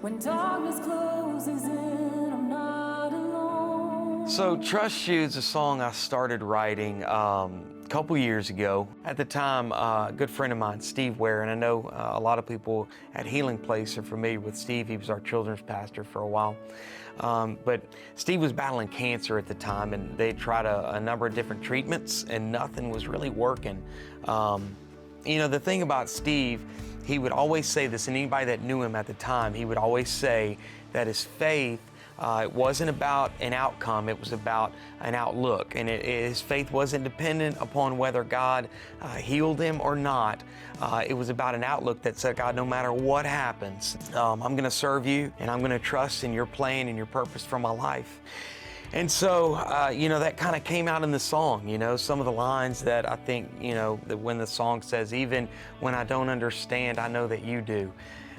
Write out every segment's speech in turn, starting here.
When darkness closes in, I'm not alone. So Trust You is a song I started writing a couple years ago. At the time, a good friend of mine, Steve Ware, and I know a lot of people at Healing Place are familiar with Steve. He was our children's pastor for a while. But Steve was battling cancer at the time, and they tried a number of different treatments, and nothing was really working. You know, the thing about Steve, he would always say this, and anybody that knew him at the time, he would always say that his faith, it wasn't about an outcome, it was about an outlook. And his faith wasn't dependent upon whether God healed him or not. It was about an outlook that said, God, no matter what happens, I'm gonna serve you, and I'm gonna trust in your plan and your purpose for my life. And so, you know, that kind of came out in the song, you know, some of the lines that I think, you know, that when the song says, even when I don't understand, I know that you do.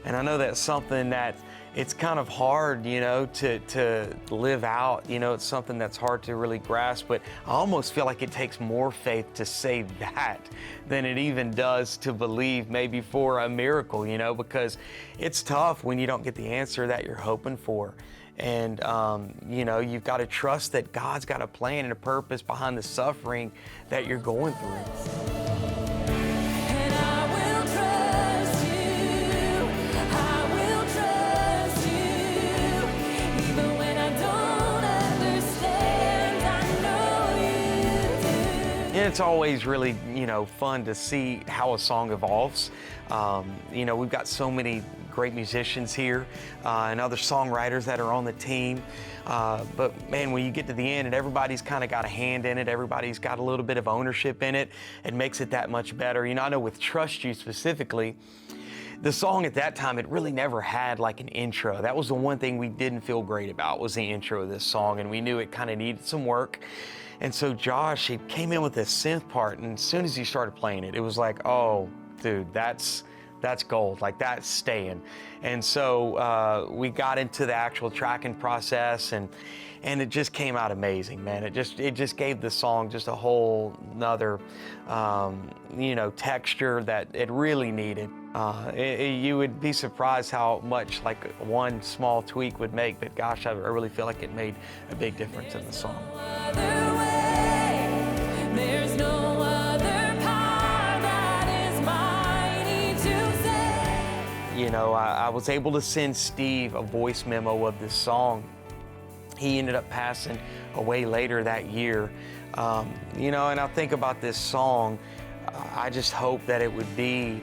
And I know that's something that it's kind of hard, you know, to live out. You know, it's something that's hard to really grasp, but I almost feel like it takes more faith to say that than it even does to believe maybe for a miracle, you know, because it's tough when you don't get the answer that you're hoping for. And, you know, you've got to trust that God's got a plan and a purpose behind the suffering that you're going through. And I will trust you. I will trust you. Even when I don't understand, I know you do. And it's always really, you know, fun to see how a song evolves. You know, we've got so many great musicians here and other songwriters that are on the team. But man, when you get to the end and everybody's kind of got a hand in it, everybody's got a little bit of ownership in it, it makes it that much better. You know, I know with Trust You specifically, the song at that time, it really never had like an intro. That was the one thing we didn't feel great about, was the intro of this song, and we knew it kind of needed some work. And so Josh, he came in with this synth part, and as soon as he started playing it, it was like, oh, dude, that's gold, like that's staying. And so we got into the actual tracking process, and it just came out amazing, man. It just gave the song just a whole nother, you know, texture that it really needed. You would be surprised how much like one small tweak would make, but gosh, I really feel like it made a big difference in the song. There's no other power that is mighty to save. You know, I was able to send Steve a voice memo of this song. He ended up passing away later that year. You know, and I think about this song, I just hope that it would be,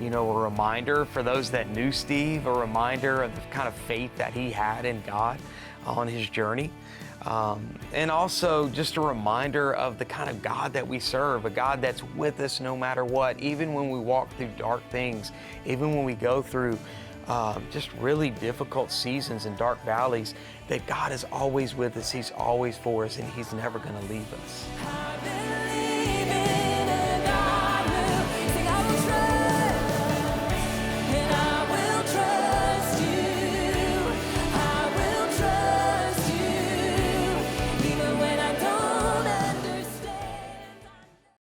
you know, a reminder for those that knew Steve, a reminder of the kind of faith that he had in God on his journey. And also just a reminder of the kind of God that we serve, a God that's with us no matter what, even when we walk through dark things, even when we go through just really difficult seasons and dark valleys, that God is always with us, He's always for us, and He's never gonna leave us.